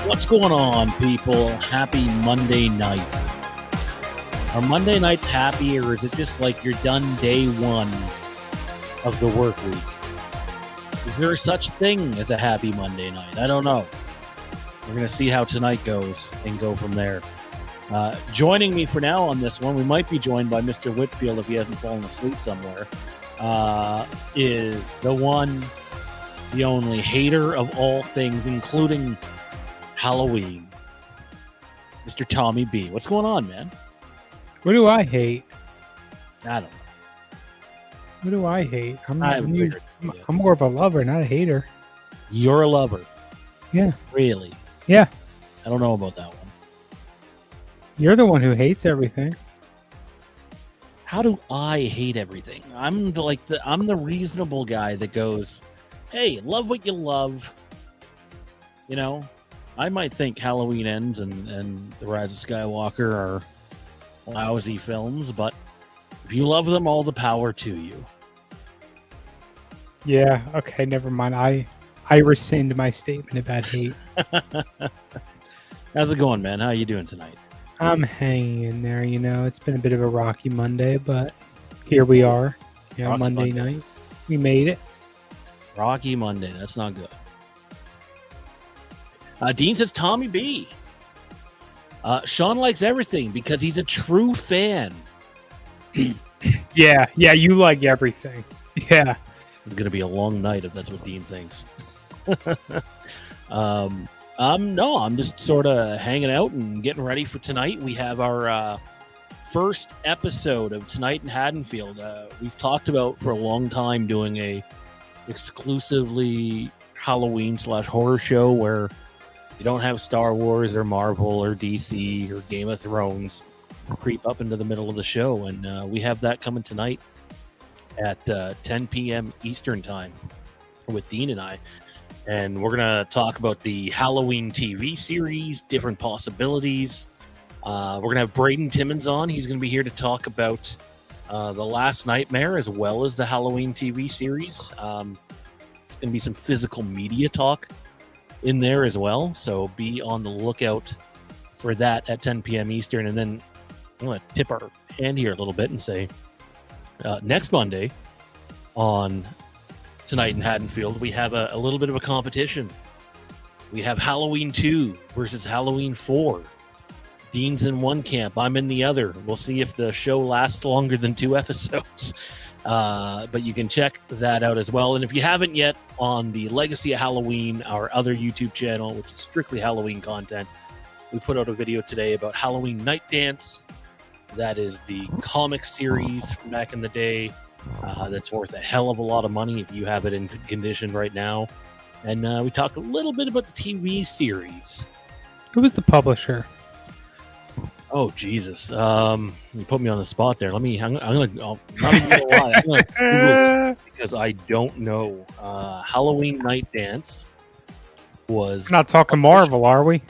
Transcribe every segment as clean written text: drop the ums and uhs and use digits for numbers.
What's going on, people? Happy Monday night. Are Monday nights happy, or is it just like you're done day one of the work week? Is there such thing as a happy Monday night? I don't know. We're going to see how tonight goes and go from there. Joining me for now on this one, we might be joined by Mr. Whitfield if he hasn't fallen asleep somewhere, is the one, the only hater of all things, including Halloween, Mr. Tommy B. What's going on, man? What do I hate? I don't know. What do I hate? I'm I'm more of a lover, not a hater. You're a lover. Yeah. Really? Yeah. I don't know about that one. You're the one who hates everything. How do I hate everything? I'm the reasonable guy that goes, hey, love what you love. You know, I might think Halloween Ends and The Rise of Skywalker are lousy films, but if you love them, all the power to you. Yeah, okay, never mind. I rescind my statement about hate. How's it going, man? How you doing tonight? I'm hanging in there, you know. It's been a bit of a rocky Monday, but here we are. You know, Monday night. We made it. Rocky Monday. That's not good. Dean says Tommy B. Sean likes everything because he's a true fan. Yeah, you like everything. Yeah. It's going to be a long night if that's what Dean thinks. No, I'm just sort of hanging out and getting ready for tonight. We have our first episode of Tonight in Haddonfield. We've talked about for a long time doing a exclusively Halloween/horror show where you don't have Star Wars or Marvel or DC or Game of Thrones creep up into the middle of the show. And we have that coming tonight at 10 p.m. Eastern time with Dean and I. And we're going to talk about the Halloween TV series, different possibilities. We're going to have Braden Timmons on. He's going to be here to talk about The Last Nightmare as well as the Halloween TV series. It's going to be some physical media talk in there as well. So be on the lookout for that at 10 p.m. Eastern. And then I'm going to tip our hand here a little bit and say next Monday on Tonight in Haddonfield, we have a little bit of a competition. We have Halloween 2 versus Halloween 4. Dean's in one camp. I'm in the other. We'll see if the show lasts longer than 2 episodes. But you can check that out as well. And if you haven't yet, on the Legacy of Halloween, our other YouTube channel, which is strictly Halloween content, we put out a video today about Halloween Night Dance. That is the comic series from back in the day. That's worth a hell of a lot of money if you have it in good condition right now. And we talked a little bit about the TV series. Who was the publisher? Oh Jesus! You put me on the spot there. I'm gonna Google it because I don't know. Halloween Night Dance was. We're not talking Marvel, are we?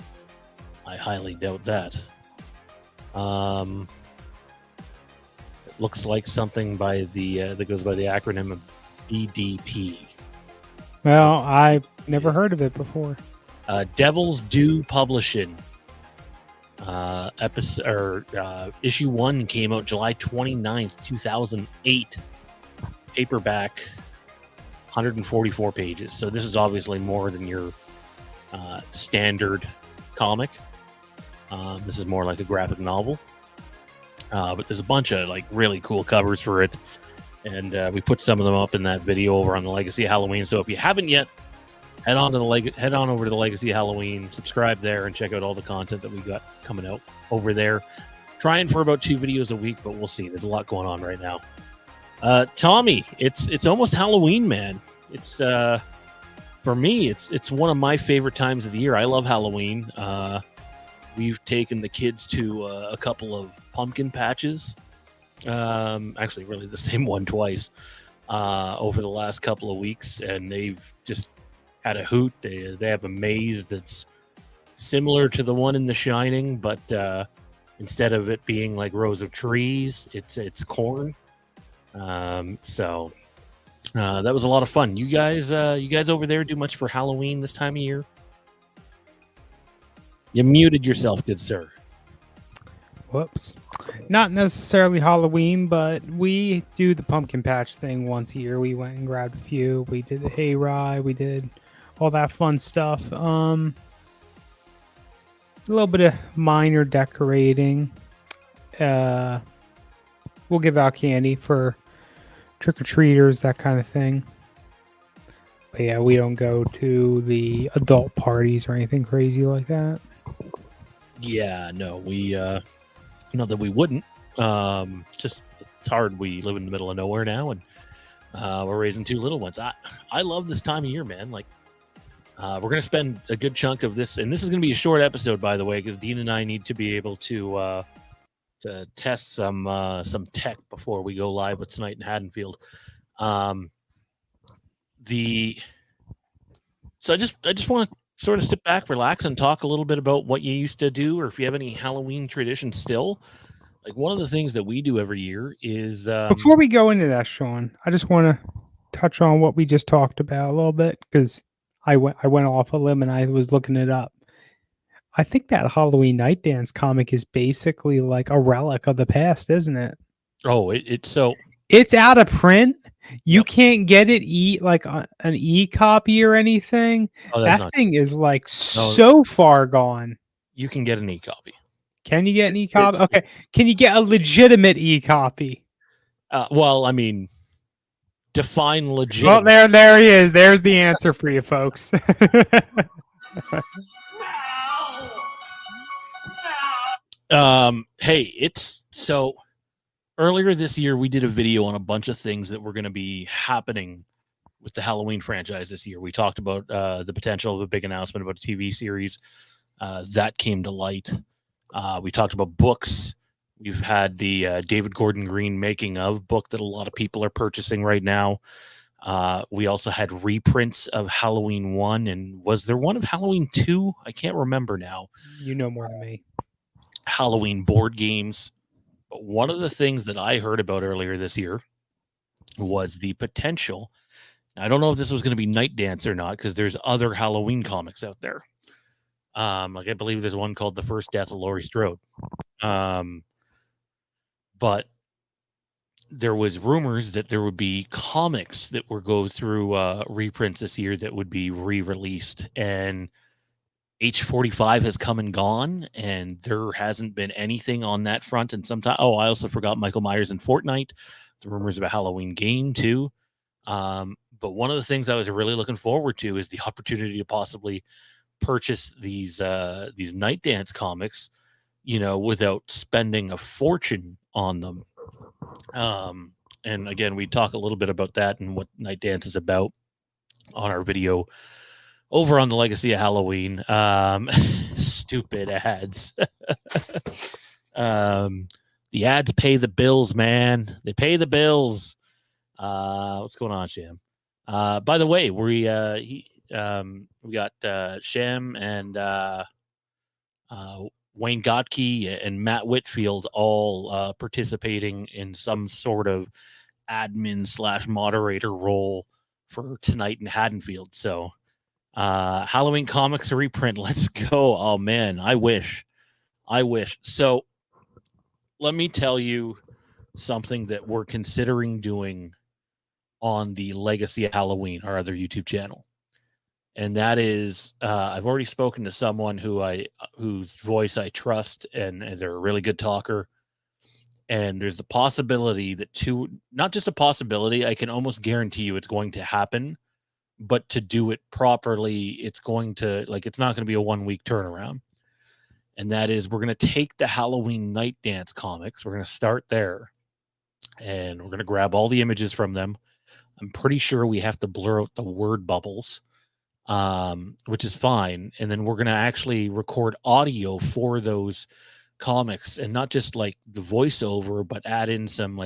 I highly doubt that. It looks like something by the that goes by the acronym of DDP. Well, I've never heard of it before. Devil's Due Publishing. Issue 1 came out July 29th, 2008. Paperback, 144 pages. So this is obviously more than your standard comic. This is more like a graphic novel. But there's a bunch of like really cool covers for it. And we put some of them up in that video over on the Legacy of Halloween. So if you haven't yet, head on over to the Legacy of Halloween, subscribe there, and check out all the content that we got coming out over there. Trying for about 2 videos a week, but we'll see. There's a lot going on right now. Tommy, it's almost Halloween, man. It's for me, it's one of my favorite times of the year. I love Halloween. We've taken the kids to a couple of pumpkin patches. Actually, really the same one twice over the last couple of weeks, and they've just had a hoot. They have a maze that's similar to the one in The Shining, but instead of it being like rows of trees, it's corn. So that was a lot of fun. You guys over there do much for Halloween this time of year? You muted yourself, good sir. Whoops. Not necessarily Halloween, but we do the pumpkin patch thing once a year. We went and grabbed a few. We did the hayride. We did all that fun stuff. A little bit of minor decorating. We'll give out candy for trick-or-treaters, that kind of thing. But yeah, we don't go to the adult parties or anything crazy like that. Yeah, no, we not that we wouldn't. Just it's hard. We live in the middle of nowhere now, and we're raising two little ones. I love this time of year, man. Like, we're gonna spend a good chunk of this, and this is gonna be a short episode, by the way, because Dean and I need to be able to test some tech before we go live with Tonight in Haddonfield. So I just want to sort of sit back, relax, and talk a little bit about what you used to do, or if you have any Halloween traditions still. Like, one of the things that we do every year is before we go into that, Sean, I just want to touch on what we just talked about a little bit, because I went off a limb and I was looking it up. I think that Halloween Night Dance comic is basically like a relic of the past, isn't it? Oh, it's out of print. You can't get it like an e-copy or anything. Oh, that thing is like so far gone. You can get an e-copy. Can you get an e-copy? Okay. Can you get a legitimate e-copy? Well, I mean, define legitimate. Well, there he is. There's the answer for you, folks. Hey, it's so. Earlier this year, we did a video on a bunch of things that were going to be happening with the Halloween franchise this year. We talked about the potential of a big announcement about a TV series that came to light. We talked about books. We've had the David Gordon Green making of book that a lot of people are purchasing right now. We also had reprints of Halloween 1, and was there one of Halloween 2? I can't remember now. You know more than me. Halloween board games. But one of the things that I heard about earlier this year was the potential. I don't know if this was going to be Night Dance or not, because there's other Halloween comics out there. Like, I believe there's one called The First Death of Laurie Strode. But there was rumors that there would be comics that would go through reprints this year that would be re-released, and H45 has come and gone, and there hasn't been anything on that front. And sometimes, I also forgot Michael Myers in Fortnite. The rumors of a Halloween game too. But one of the things I was really looking forward to is the opportunity to possibly purchase these Night Dance comics, without spending a fortune on them. And again, we talk a little bit about that and what Night Dance is about on our video over on the Legacy of Halloween. Stupid ads. The ads pay the bills, man. They pay the bills. What's going on, Sham? By the way, we got Sham and Wayne Gotke and Matt Whitfield all participating in some sort of admin / moderator role for Tonight in Haddonfield. So Halloween comics reprint. Let's go. Oh man, I wish. So let me tell you something that we're considering doing on the Legacy of Halloween, our other YouTube channel. And that is, I've already spoken to someone whose voice I trust, and they're a really good talker. And there's the possibility that not just a possibility, I can almost guarantee you it's going to happen. But to do it properly, it's not going to be a 1 week turnaround. And that is, we're going to take the Halloween Night Dance comics. We're going to start there, and we're going to grab all the images from them. I'm pretty sure we have to blur out the word bubbles, which is fine. And then we're going to actually record audio for those comics, and not just like the voiceover, but add in some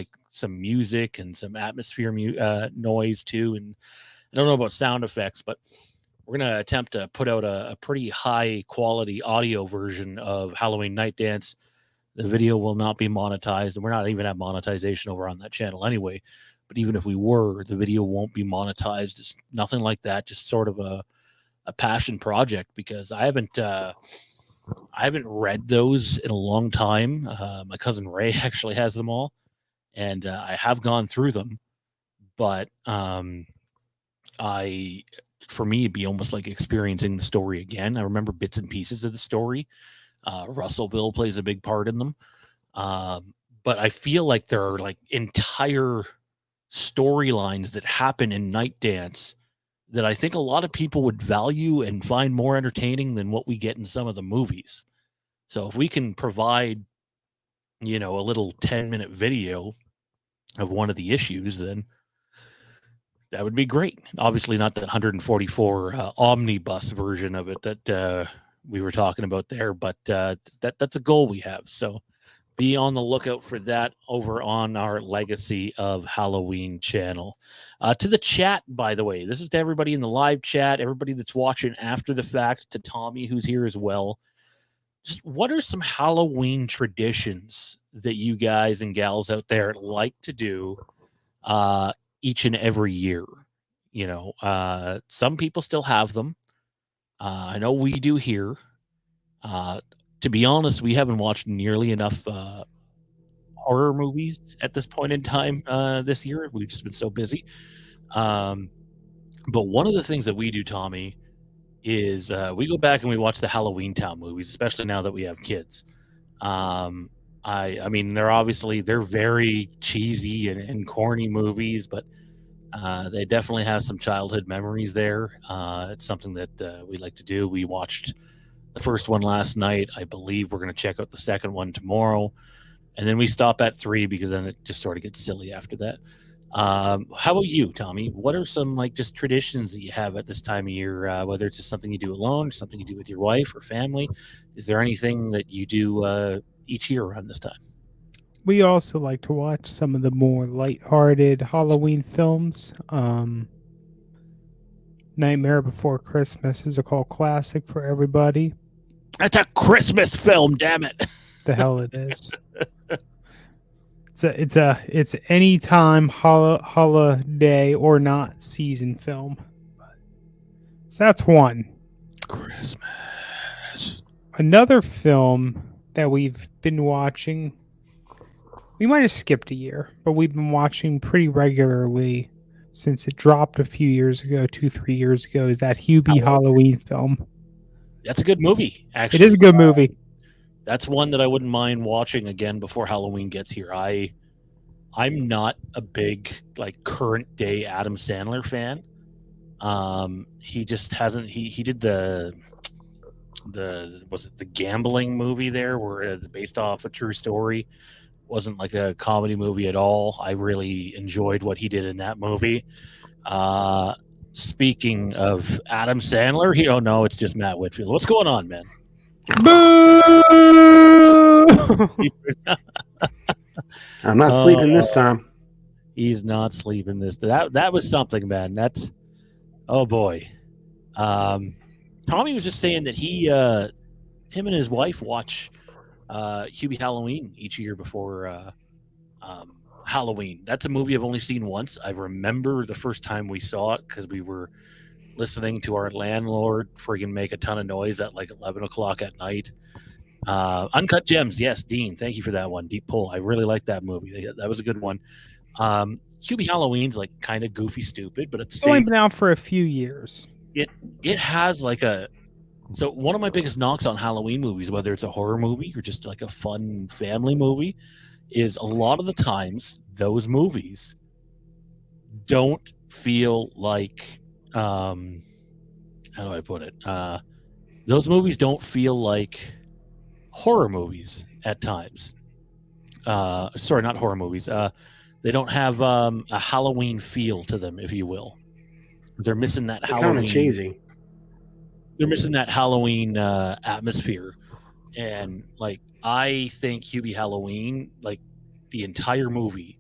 music and some atmosphere noise too. And I don't know about sound effects, but we're going to attempt to put out a pretty high quality audio version of Halloween Night Dance. The video will not be monetized, and we're not even at monetization over on that channel anyway. But even if we were, the video won't be monetized. It's nothing like that. Just sort of a passion project, because I haven't I haven't read those in a long time. My cousin Ray actually has them all, and I have gone through them. But for me, it'd be almost like experiencing the story again. I remember bits and pieces of the story. Russellville plays a big part in them. But I feel like there are like entire storylines that happen in Night Dance that I think a lot of people would value and find more entertaining than what we get in some of the movies. So if we can provide, a little 10-minute video of one of the issues, then that would be great. Obviously not that 144 omnibus version of it that we were talking about there, but that's a goal we have. So be on the lookout for that over on our Legacy of Halloween channel. To the chat, by the way, this is to everybody in the live chat, everybody that's watching after the fact, to Tommy, who's here as well. Just what are some Halloween traditions that you guys and gals out there like to do each and every year? Some people still have them. I know we do here. To be honest, we haven't watched nearly enough horror movies at this point in time this year. We've just been so busy. But one of the things that we do, Tommy, is we go back and we watch the Halloween Town movies, especially now that we have kids. I mean, they're very cheesy and corny movies, but they definitely have some childhood memories there. It's something that we like to do. We watched the first one last night. I believe we're going to check out the second one tomorrow. And then we stop at 3 because then it just sort of gets silly after that. How about you, Tommy? What are some just traditions that you have at this time of year, whether it's just something you do alone, something you do with your wife or family? Is there anything that you do each year around this time? We also like to watch some of the more lighthearted Halloween films. Nightmare Before Christmas is a cult classic for everybody. That's a Christmas film, damn it. The hell it is. It's anytime holiday or not season film. So that's one. Christmas. Another film that we've been watching, we might have skipped a year, but we've been watching pretty regularly since it dropped a few years ago, 2-3 years ago, is that Hubie Halloween film. That's a good movie, actually. It is a good movie. That's one that I wouldn't mind watching again before Halloween gets here. I'm not a big current day Adam Sandler fan. He just hasn't. He did the gambling movie there, where it's based off a true story. Wasn't like a comedy movie at all. I really enjoyed what he did in that movie. Speaking of Adam Sandler, no, it's just Matt Whitfield. What's going on, man? I'm not sleeping this time. He's not sleeping this. That was something, man. That's oh boy. Tommy was just saying that him and his wife watch Hubie Halloween each year before Halloween. That's a movie I've only seen once. I remember the first time we saw it because we were listening to our landlord friggin' make a ton of noise at 11 o'clock at night. Uncut Gems, yes, Dean, thank you for that one. Deep Pull, I really like that movie. That was a good one. Hubie Halloween's kind of goofy, stupid, but at the same, only been out for a few years. It has so one of my biggest knocks on Halloween movies, whether it's a horror movie or just a fun family movie, is a lot of the times those movies don't feel like how do I put it? Those movies don't feel like horror movies at times. Sorry, not horror movies. They don't have a Halloween feel to them, if you will. They're missing that Halloween. Kind of cheesy. They're missing that Halloween atmosphere, and I think Hubie Halloween, the entire movie,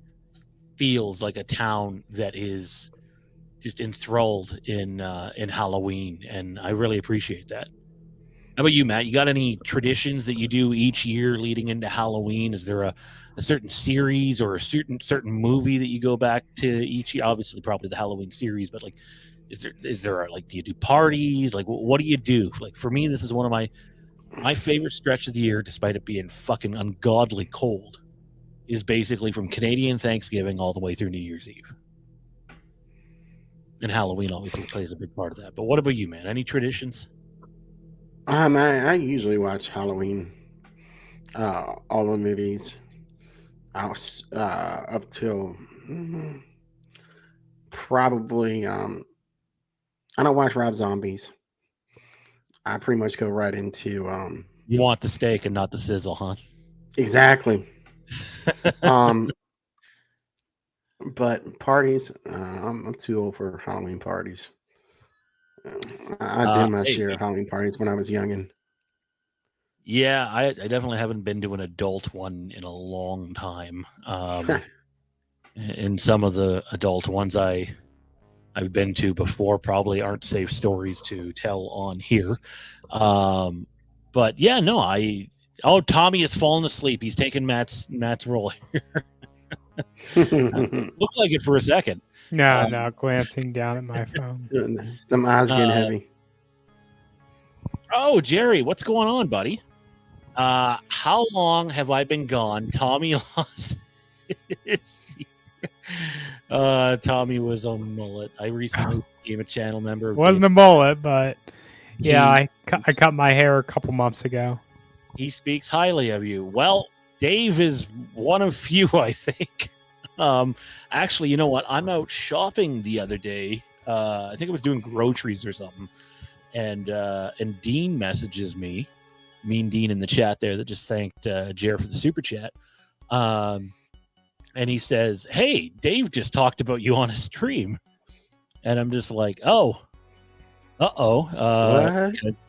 feels like a town that is just enthralled in Halloween, and I really appreciate that. How about you, Matt? You got any traditions that you do each year leading into Halloween? Is there a certain series or a certain movie that you go back to each year? Obviously, probably the Halloween series, but is there do you do parties? What do you do? For me, this is one of my My favorite stretch of the year, despite it being fucking ungodly cold, is basically from Canadian Thanksgiving all the way through New Year's Eve. And Halloween obviously plays a big part of that. But what about you, man? Any traditions? I usually watch Halloween, all the movies, up till probably. I don't watch Rob Zombies. I pretty much go right into You want the steak and not the sizzle, huh? exactly. But parties, I'm too old for Halloween parties. I did my share of Halloween parties when I was youngin'. Yeah, I definitely haven't been to an adult one in a long time. And some of the adult ones I've been to before probably aren't safe stories to tell on here. But yeah, no, Tommy has fallen asleep. He's taking Matt's role here. Looked like it for a second. No, glancing down at my phone. Them eyes getting heavy. Oh, Jerry, what's going on, buddy? How long have I been gone? Tommy lost his Tommy was a mullet. I recently became a channel member. Wasn't a mullet, but yeah, I cut my hair a couple months ago. He speaks highly of you. Well, Dave is one of few, I think. Actually, you know what? I'm out shopping the other day. I think I was doing groceries or something, and Dean messages me. Mean Dean in the chat there that just thanked Jer for the super chat. And he says, "Hey, Dave just talked about you on a stream." And I'm just like, "Oh, What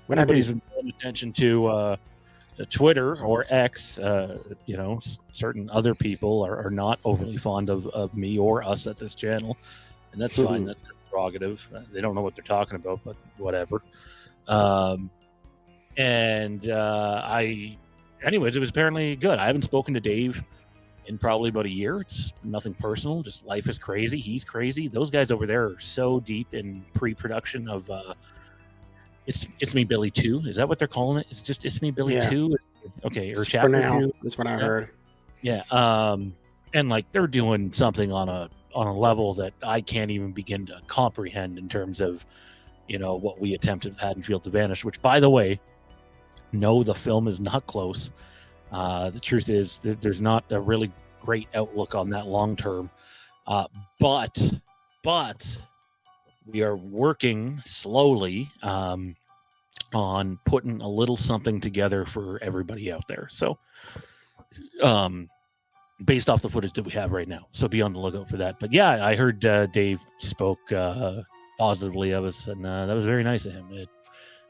nobody's been paying attention to Twitter or X. Certain other people are not overly fond of me or us at this channel, and that's fine. That's their prerogative. They don't know what they're talking about, but whatever." Anyways, it was apparently good. I haven't spoken to Dave in probably about a year. It's nothing personal. Just life is crazy. He's crazy. Those guys over there are so deep in pre-production of It's Me Billy 2. Is that what they're calling it? It's just It's Me Billy 2? Okay, or chapter now. 2. That's what I heard. Yeah. And like they're doing something on a level that I can't even begin to comprehend in terms of, what we attempted with Haddonfield to Vanish, which, by the way, no, the film is not close. The truth is that there's not a really great outlook on that long term. But we are working slowly on putting a little something together for everybody out there. So, based off the footage that we have right now. So be on the lookout for that. But yeah, I heard Dave spoke positively of us, and that was very nice of him. It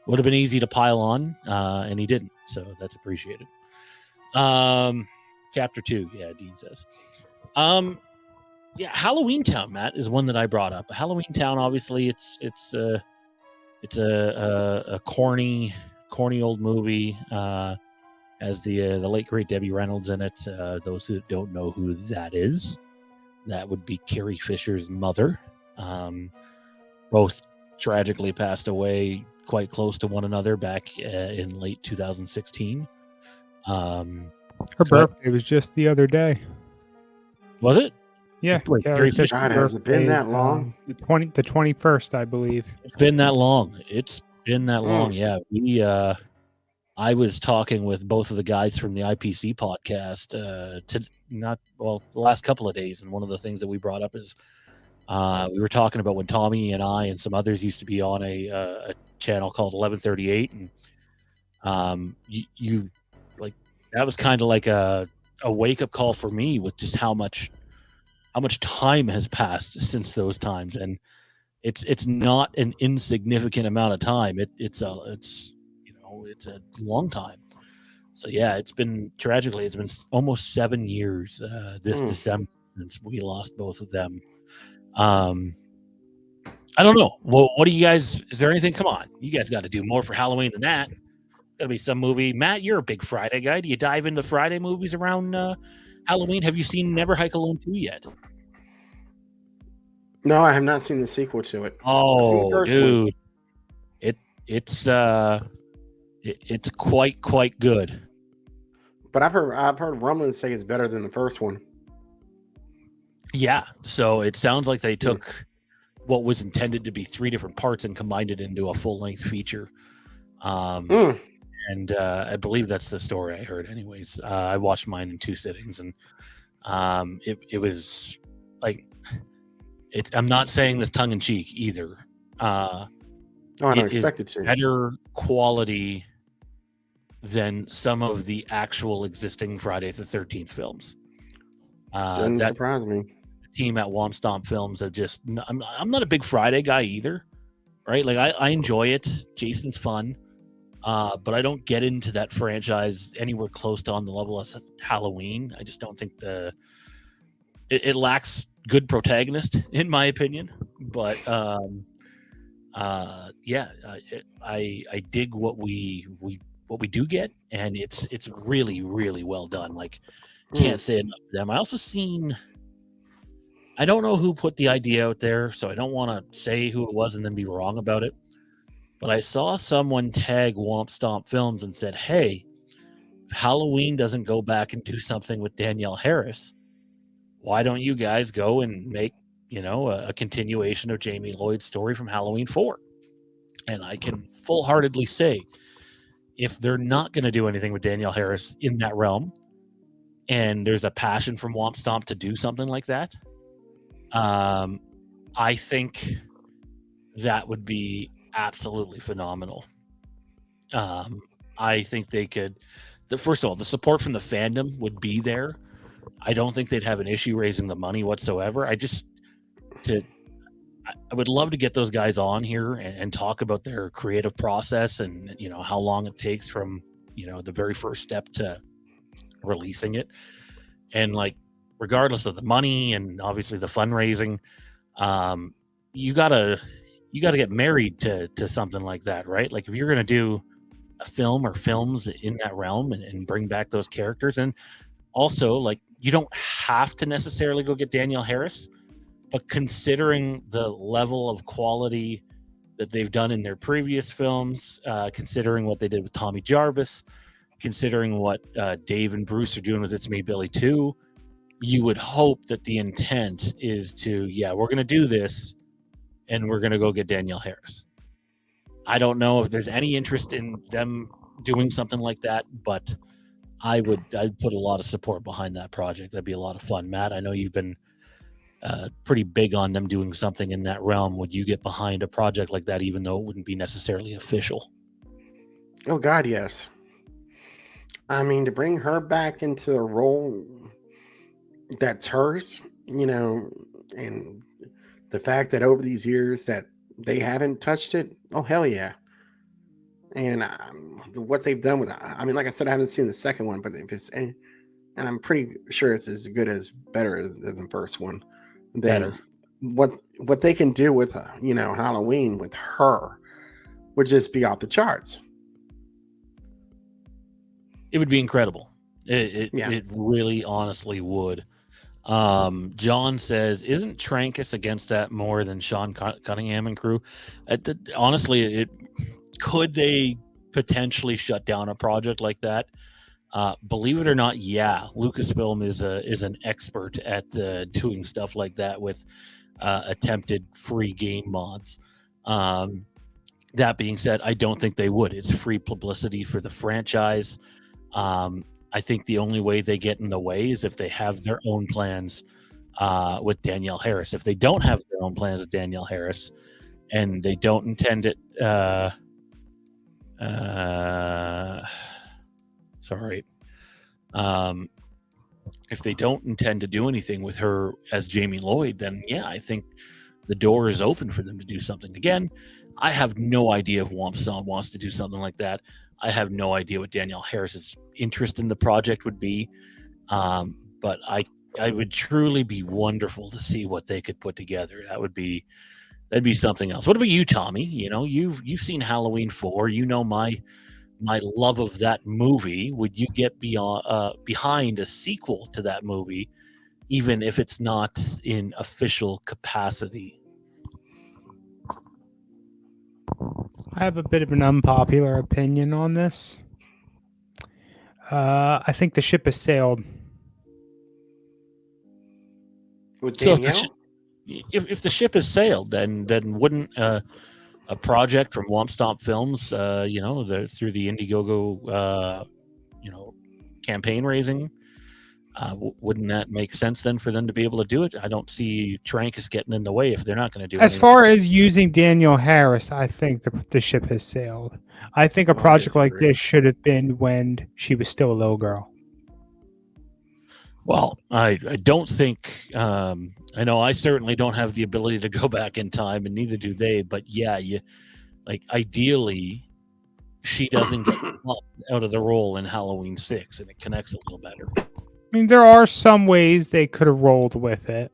would have been easy to pile on, and he didn't. So that's appreciated. Chapter 2, yeah, Dean says. Yeah, Halloween Town, Matt, is one that I brought up. Halloween Town, obviously, it's a corny old movie. Has the late great Debbie Reynolds in it. Those who don't know who that is, that would be Carrie Fisher's mother. Both tragically passed away quite close to one another back in late 2016. Her birthday was just the other day. Was it? Yeah. Wait, Carrie Fisher. God, has it been that long? The 21st, I believe. It's been that long. Yeah. I was talking with both of the guys from the IPC podcast the last couple of days, and one of the things that we brought up is we were talking about when Tommy and I and some others used to be on a channel called 1138, and you like that was kind of like a wake up call for me with just how much time has passed since those times, and it's not an insignificant amount of time. It's a long time. So yeah, it's been almost 7 years this December since we lost both of them. I don't know. Well, what do you guys? Is there anything? Come on, you guys got to do more for Halloween than that. Got to be some movie. Matt, you're a big Friday guy. Do you dive into Friday movies around Halloween? Have you seen Never Hike Alone 2 yet? No, I have not seen the sequel to it. Oh, dude, it's It's quite good. But I've heard rumblings say it's better than the first one. Yeah, so it sounds like they took what was intended to be 3 different parts and combined it into a full-length feature. And I believe that's the story I heard. Anyways, I watched mine in 2 sittings, and it was like I'm not saying this tongue in cheek either. I don't expect it to. Better quality than some of the actual existing Friday the 13th films. Doesn't surprise me. The team at Womp Stomp Films have just. I'm not a big Friday guy either, right? Like I enjoy it. Jason's fun. But I don't get into that franchise anywhere close to on the level of Halloween. I just don't think it lacks good protagonist, in my opinion. But I dig what we do get, and it's really, really well done. Like, can't say enough of them. I also seen. I don't know who put the idea out there, so I don't want to say who it was and then be wrong about it. But I saw someone tag Womp Stomp Films and said, hey, if Halloween doesn't go back and do something with Danielle Harris, why don't you guys go and make, a continuation of Jamie Lloyd's story from Halloween 4? And I can full-heartedly say, if they're not going to do anything with Danielle Harris in that realm, and there's a passion from Womp Stomp to do something like that, I think that would be absolutely phenomenal. I think they could. First of all, the support from the fandom would be there. I don't think they'd have an issue raising the money whatsoever. I would love to get those guys on here and talk about their creative process and how long it takes from the very first step to releasing it, and like regardless of the money and obviously the fundraising, you gotta get married to something like that, right? Like if you're gonna do a film or films in that realm and bring back those characters, and also like you don't have to necessarily go get Danielle Harris, but considering the level of quality that they've done in their previous films, considering what they did with Tommy Jarvis, considering what Dave and Bruce are doing with It's Me, Billy 2, you would hope that the intent is to, we're going to do this and we're going to go get Danielle Harris. I don't know if there's any interest in them doing something like that, but I'd put a lot of support behind that project. That'd be a lot of fun. Matt, I know you've been pretty big on them doing something in that realm. Would you get behind a project like that, even though it wouldn't be necessarily official? Oh, God, yes. I mean, to bring her back into the role that's hers, and the fact that over these years that they haven't touched it, oh, hell yeah. And what they've done with it, I mean, like I said, I haven't seen the second one, but if it's, and I'm pretty sure it's as good as better than the first one. Then what they can do with Halloween with her would just be off the charts. It would be incredible. It really honestly would. John says, isn't Trancas against that more than Sean Cunningham and crew? Honestly, could they potentially shut down a project like that? Believe it or not, Lucasfilm is an expert at doing stuff like that with attempted free game mods. That being said, I don't think they would. It's free publicity for the franchise. I think the only way they get in the way is if they have their own plans with Danielle Harris. If they don't have their own plans with Danielle Harris and they don't intend it, if they don't intend to do anything with her as Jamie Lloyd, then I think the door is open for them to do something. Again, I have no idea if Womp Stomp wants to do something like that. I have no idea what Danielle Harris's interest in the project would be. But I would truly be wonderful to see what they could put together. That'd be something else. What about you, Tommy? You've seen Halloween 4. My love of that movie. Would you get behind a sequel to that movie, even if it's not in official capacity? I have a bit of an unpopular opinion on this. I think the ship has sailed. With So Danielle? if the ship has sailed, then wouldn't a project from Womp Stomp Films, through the Indiegogo, campaign raising, wouldn't that make sense then for them to be able to do it? I don't see Trancas getting in the way if they're not going to do As anything. far as using Daniel Harris, I think the ship has sailed. I think a I project like disagree. this should have been when she was still a little girl. Well, I don't think, I know I certainly don't have the ability to go back in time, and neither do they. But yeah, ideally, she doesn't get plucked out of the role in Halloween 6, and it connects a little better. I mean, there are some ways they could have rolled with it,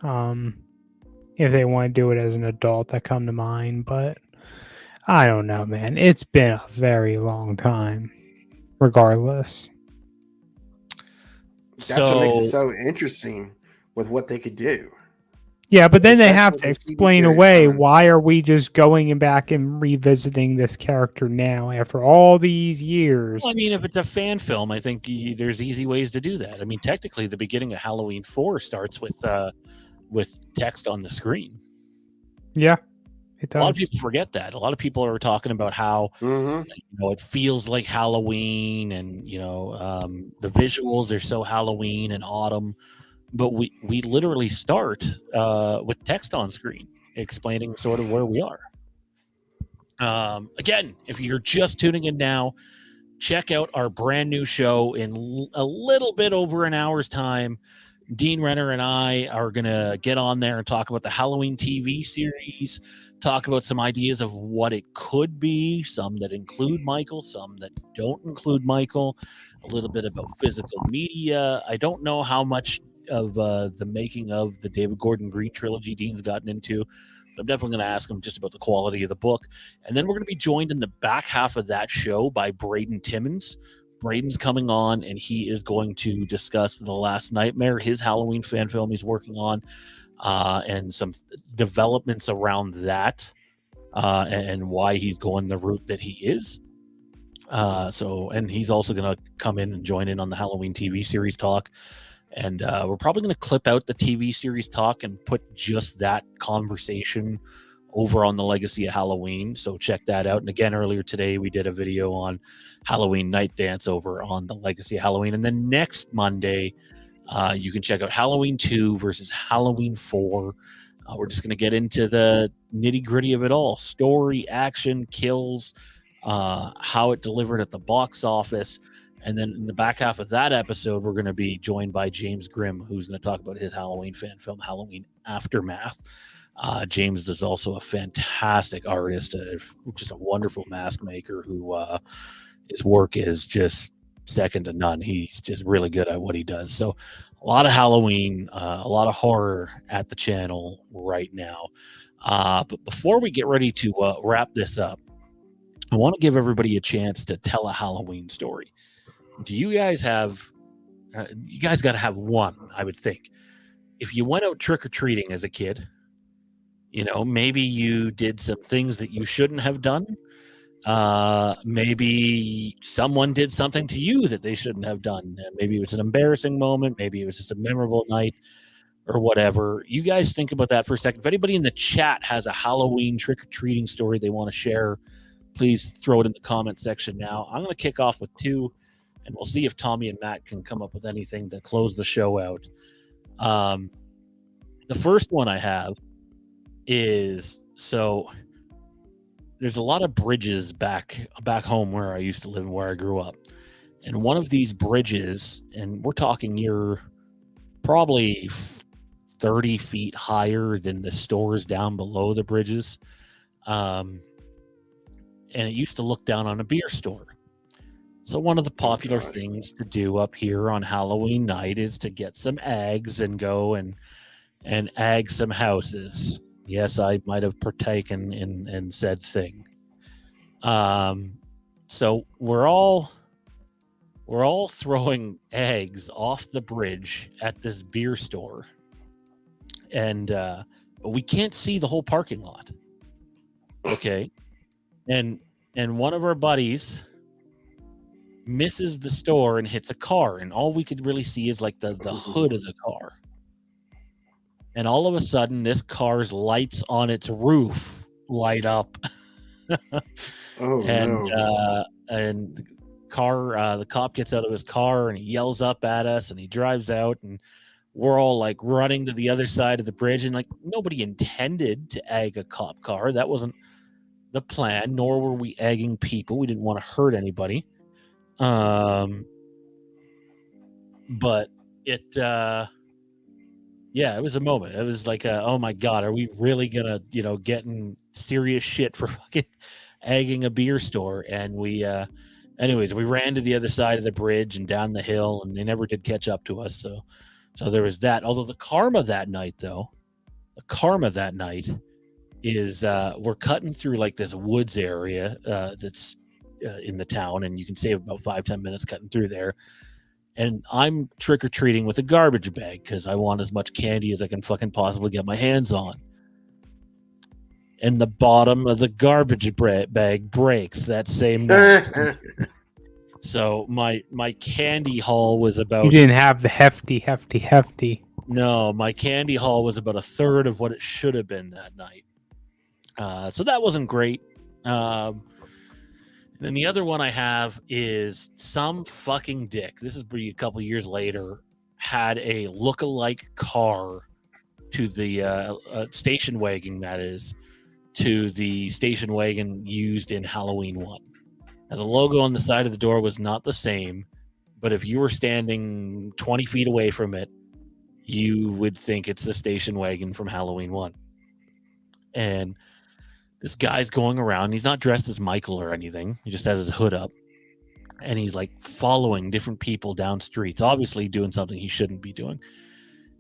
if they want to do it as an adult that come to mind. But I don't know, man. It's been a very long time, regardless. That's what makes it so interesting with what they could do. Yeah, but then they have Especially to with this TV explain series away coming. why are we just going back and revisiting this character now after all these years. Well, I mean, if it's a fan film, I think there's easy ways to do that. I mean, technically, the beginning of Halloween 4 starts with text on the screen. Yeah, it A lot of does. people forget that. A lot of people are talking about how Mm-hmm. it feels like Halloween, and the visuals are so Halloween and autumn. But we literally start with text on screen explaining sort of where we are. Again, if you're just tuning in now, check out our brand new show in a little bit over an hour's time. Dean Renner and I are going to get on there and talk about the Halloween TV series, talk about some ideas of what it could be, some that include Michael, some that don't include Michael, a little bit about physical media. I don't know how much of the making of the David Gordon Green trilogy Dean's gotten into, but I'm definitely going to ask him just about the quality of the book. And then we're going to be joined in the back half of that show by Braden Timmons. Braden's coming on, and he is going to discuss The Last Nightmare, his Halloween fan film he's working on, and some developments around that, and why he's going the route that he is. And he's also going to come in and join in on the Halloween TV series talk. And we're probably going to clip out the TV series talk and put just that conversation over on the Legacy of Halloween. So check that out. And again, earlier today, we did a video on Halloween Night Dance over on the Legacy of Halloween. And then next Monday, you can check out Halloween 2 versus Halloween 4. We're just going to get into the nitty gritty of it all: story, action, kills, how it delivered at the box office. And then in the back half of that episode, we're going to be joined by James Grimm, who's going to talk about his Halloween fan film, Halloween Aftermath. James is also a fantastic artist, just a wonderful mask maker who his work is just second to none. He's just really good at what he does. So a lot of Halloween, a lot of horror at the channel right now. But before we get ready to wrap this up, I want to give everybody a chance to tell a Halloween story. Do you guys have, you guys got to have one, I would think. If you went out trick-or-treating as a kid, maybe you did some things that you shouldn't have done. Maybe someone did something to you that they shouldn't have done. Maybe it was an embarrassing moment. Maybe it was just a memorable night or whatever. You guys think about that for a second. If anybody in the chat has a Halloween trick-or-treating story they want to share, please throw it in the comment section now. I'm going to kick off with two, and we'll see if Tommy and Matt can come up with anything to close the show out. The first one I have is, so there's a lot of bridges back home where I used to live and where I grew up. And one of these bridges, and we're talking you're probably 30 feet higher than the stores down below the bridges. And it used to look down on a beer store. So one of the popular things to do up here on Halloween night is to get some eggs and go and egg some houses. Yes, I might have partaken in said thing. So we're all throwing eggs off the bridge at this beer store, and we can't see the whole parking lot. Okay. and one of our buddies misses the store and hits a car, and all we could really see is like the hood of the car. And all of a sudden, this car's lights on its roof light up. And the cop gets out of his car and he yells up at us and he drives out, and we're all like running to the other side of the bridge, and like nobody intended to egg a cop car. That wasn't the plan, nor were we egging people. We didn't want to hurt anybody. But it it was a moment. It was like, oh my God, are we really gonna, get in serious shit for fucking egging a beer store? And we anyways, we ran to the other side of the bridge and down the hill, and they never did catch up to us. So there was that. Although the karma that night is we're cutting through like this woods area that's in the town, and you can save about 5-10 minutes cutting through there. And I'm trick-or-treating with a garbage bag because I want as much candy as I can fucking possibly get my hands on. And the bottom of the garbage bag breaks that same night. So my candy haul was about... You didn't have the hefty. No, my candy haul was about a third of what it should have been that night. So that wasn't great. Then the other one I have is some fucking dick. This is a couple years later. Had a look-alike car to the station wagon, that is, to the station wagon used in Halloween 1. Now, the logo on the side of the door was not the same, but if you were standing 20 feet away from it, you would think it's the station wagon from Halloween 1. And this guy's going around. He's not dressed as Michael or anything. He just has his hood up. And he's like following different people down streets, obviously doing something he shouldn't be doing.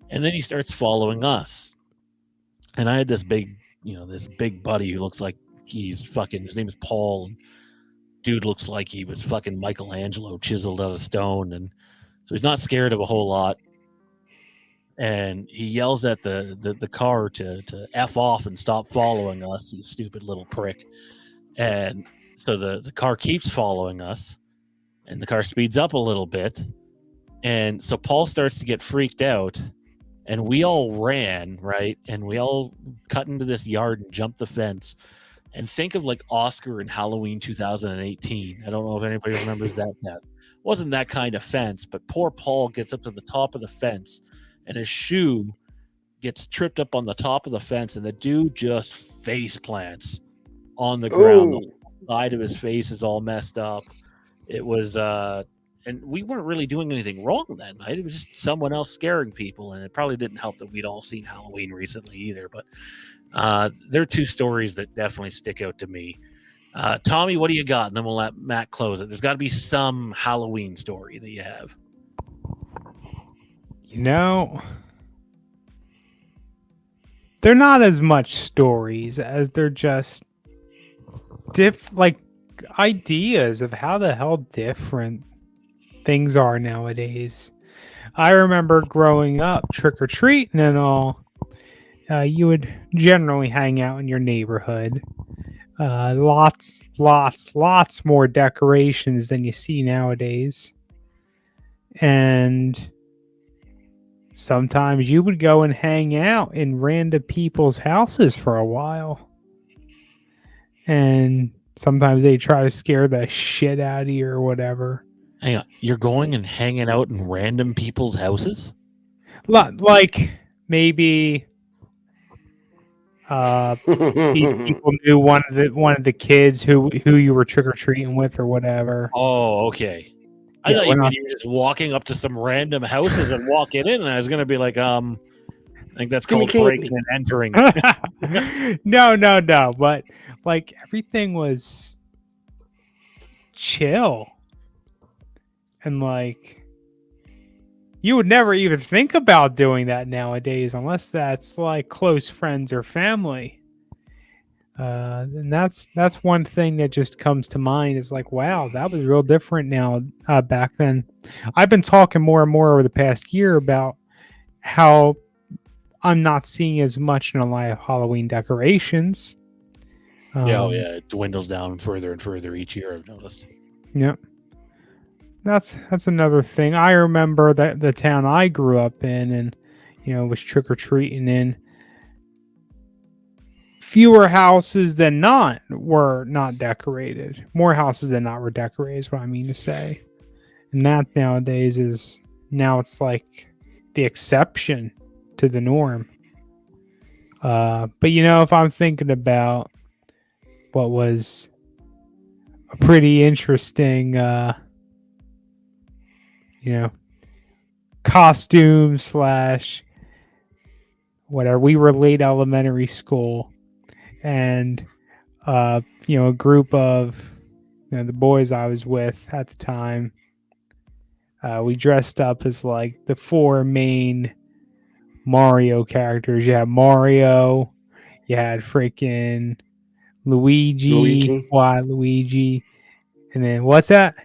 And then he starts following us. And I had this big buddy who looks like he's fucking, his name is Paul. And dude looks like he was fucking Michelangelo chiseled out of stone. And so he's not scared of a whole lot. And he yells at the car to F off and stop following us, you stupid little prick. And so the car keeps following us, and the car speeds up a little bit. And so Paul starts to get freaked out, and we all ran, right? And we all cut into this yard and jumped the fence. And think of like Oscar in Halloween 2018. I don't know if anybody remembers that. It wasn't that kind of fence, but poor Paul gets up to the top of the fence, and his shoe gets tripped up on the top of the fence, and the dude just face plants on the ground. The side of his face is all messed up. It was, and we weren't really doing anything wrong that night. It was just someone else scaring people, and it probably didn't help that we'd all seen Halloween recently either. But there are two stories that definitely stick out to me. Tommy, what do you got? And then we'll let Matt close it. There's got to be some Halloween story that you have. They're not as much stories as they're just ideas of how the hell different things are nowadays. I remember growing up, trick-or-treating and all, you would generally hang out in your neighborhood. Lots more decorations than you see nowadays. And sometimes you would go and hang out in random people's houses for a while. And sometimes they try to scare the shit out of you or whatever. Hang on. You're going and hanging out in random people's houses? Like maybe people knew one of the kids who you were trick-or-treating with or whatever. Oh, okay. I thought you were just walking up to some random houses and walking in, and I was going to be like, I think that's called breaking and entering. No. But like everything was chill. And like you would never even think about doing that nowadays unless that's like close friends or family. And that's one thing that just comes to mind is like, wow, that was real different now back then. I've been talking more and more over the past year about how I'm not seeing as much in a lot of Halloween decorations. Yeah, it dwindles down further and further each year, I've noticed. Yep. That's another thing. I remember that the town I grew up in, and was trick or treating in. Fewer houses than not were not decorated. More houses than not were decorated, is what I mean to say. And that nowadays it's like the exception to the norm. But if I'm thinking about what was a pretty interesting, costume / whatever. We were late elementary school, and a group of the boys I was with at the time. We dressed up as like the 4 main Mario characters. You had Mario, you had freaking Luigi, Luigi, and then what's that?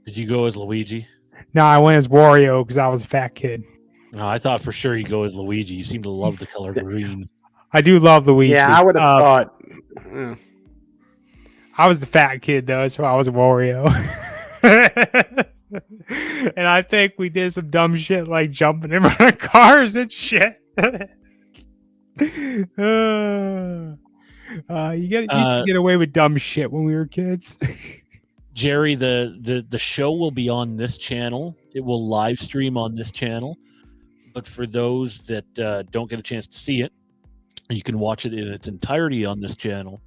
Did you go as Luigi? No, I went as Wario because I was a fat kid. No, I thought for sure you'd go as Luigi. You seem to love the color green. I do love Luigi. Yeah, I would have thought. I was the fat kid though, so I was Wario. And I think we did some dumb shit like jumping in front of cars and shit. You used to get away with dumb shit when we were kids. Jerry, the show will be on this channel. It will live stream on this channel. But for those that don't get a chance to see it, you can watch it in its entirety on this channel.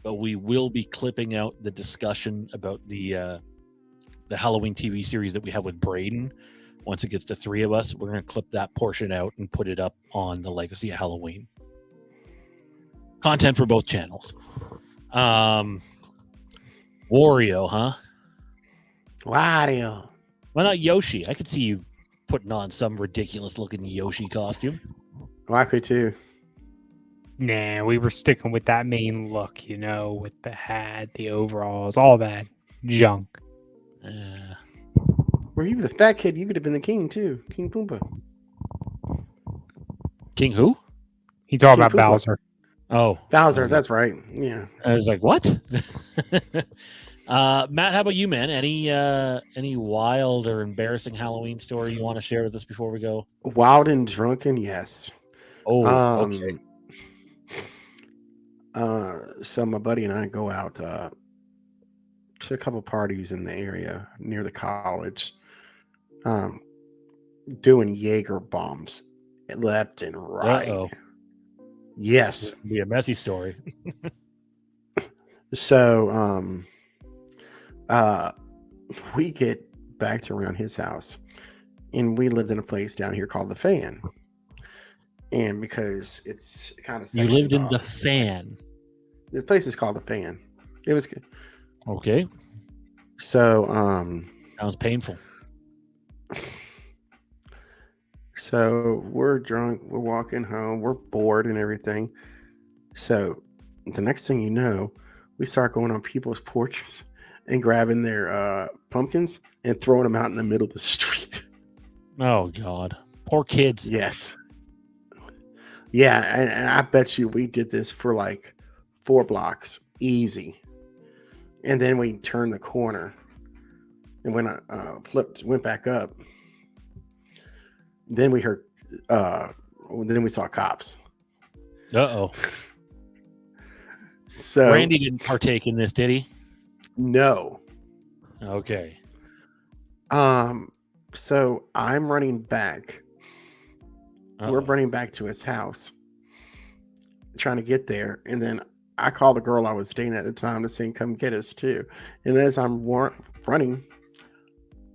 But we will be clipping out the discussion about the Halloween TV series that we have with Braden. Once it gets to 3 of us, we're going to clip that portion out and put it up on the Legacy of Halloween. Content for both channels. Wario, huh? Wario. Why not Yoshi? I could see you putting on some ridiculous looking Yoshi costume. I could too. Nah, we were sticking with that main look, with the hat, the overalls, all that junk. Were you the fat kid? You could have been the king too, King Pumbaa. King who? He talking about Pumbaa. Bowser. Oh, Bowser. That's right. Yeah. I was like, what? Matt, how about you, man? Any wild or embarrassing Halloween story you want to share with us before we go? Wild and drunken, yes. Oh, okay. So my buddy and I go out to a couple parties in the area near the college, doing Jaeger bombs left and right. Uh-oh. Yes. It'll be a messy story. So we get back to around his house, and we lived in a place down here called the Fan. And because it's kind of you lived in the Fan. This place is called the Fan. It was good. Okay. So sounds painful. So we're drunk, we're walking home, we're bored and everything. So the next thing you know, we start going on people's porches and grabbing their pumpkins and throwing them out in the middle of the street. Oh God, poor kids. Yes. Yeah, and I bet you we did this for like 4 blocks, easy. And then we turned the corner, and when I went back up, then we heard, then we saw cops. Uh-oh. So Randy didn't partake in this, did he? No. Okay. So I'm running back. Uh-oh. We're running back to his house, trying to get there, and then I called the girl I was dating at the time to say, "Come get us too." And as I'm running,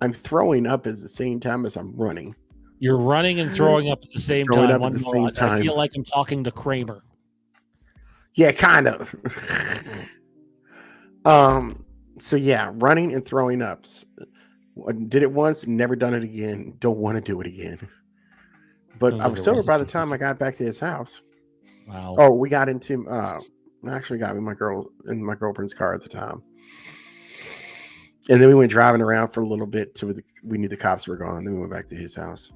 I'm throwing up at the same time as I'm running. You're running and throwing up at the same Throwing time. up at the same time. I feel like I'm talking to Kramer. Yeah, kind of. So yeah, running and throwing up. Did it once, never done it again. Don't want to do it again. But I was sober by the time I got back to his house. Wow. Oh, we got into actually got in my girlfriend's car at the time. And then we went driving around for a little bit till we knew the cops were gone. Then we went back to his house.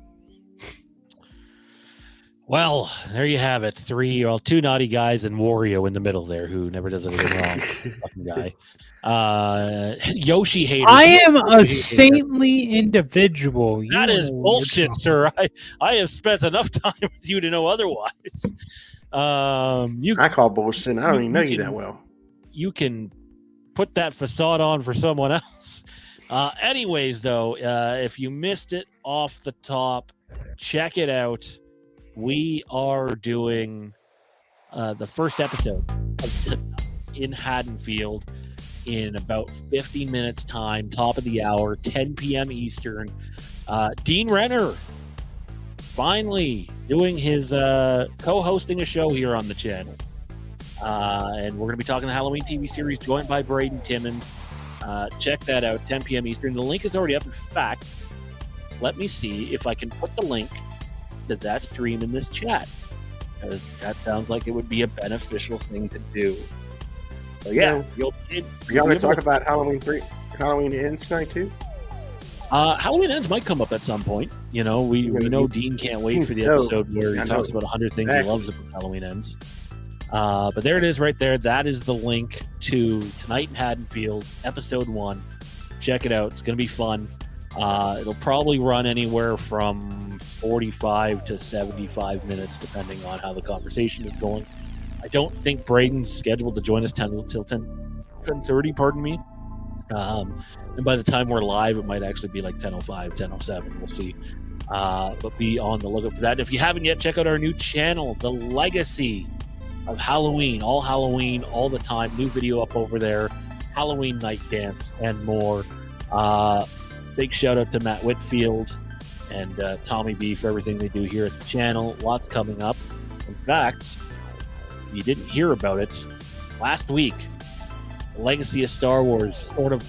Well, there you have it. Two naughty guys and Wario in the middle there, who never does anything wrong. Fucking guy. Yoshi hater. I am a saintly individual. That is bullshit, sir. I have spent enough time with you to know otherwise. I call bullshit. I don't even know you that well. You can put that facade on for someone else. Anyways, though, if you missed it off the top, check it out. We are doing the first episode of in Haddonfield in about 50 minutes time, top of the hour, 10 p.m. Eastern. Dean Renner finally doing his co-hosting a show here on the channel. And we're going to be talking the Halloween TV series joined by Braden Timmons. Check that out, 10 p.m. Eastern. The link is already up. In fact, let me see if I can put the link to that stream in this chat, because that sounds like it would be a beneficial thing to do. So yeah, you're going to talk about Halloween Ends tonight too? Halloween Ends might come up at some point. You know, we know Dean can't wait for the episode where he talks about 100 things he loves about Halloween Ends. But there it is right there. That is the link to Tonight in Haddonfield, episode 1. Check it out. It's going to be fun. It'll probably run anywhere from 45 to 75 minutes, depending on how the conversation is going. I don't think Braden's scheduled to join us till 10:30, pardon me. And by the time we're live, it might actually be like 10:05, 10:07. We'll see. But be on the lookout for that. If you haven't yet, check out our new channel, The Legacy of Halloween, all the time. New video up over there, Halloween night dance, and more. Big shout out to Matt Whitfield and Tommy B for everything they do here at the channel. Lots coming up. In fact, if you didn't hear about it, last week, Legacy of Star Wars sort of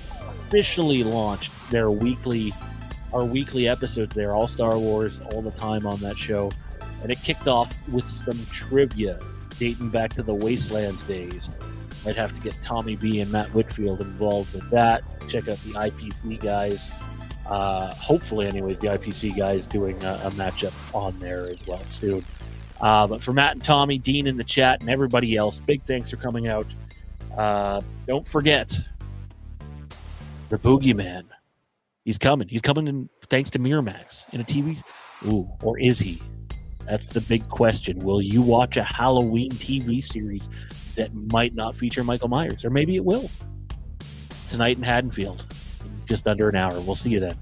officially launched our weekly episodes there, all Star Wars, all the time on that show. And it kicked off with some trivia dating back to the Wastelands days. Might have to get Tommy B and Matt Whitfield involved with that. Check out the IPC guys. Hopefully, anyways, the IPC guys doing a matchup on there as well soon. But for Matt and Tommy, Dean in the chat, and everybody else, big thanks for coming out. Don't forget the Boogeyman. He's coming. He's coming in thanks to Miramax in a TV. Ooh, or is he? That's the big question. Will you watch a Halloween TV series that might not feature Michael Myers? Or maybe it will. Tonight in Haddonfield. In just under an hour. We'll see you then.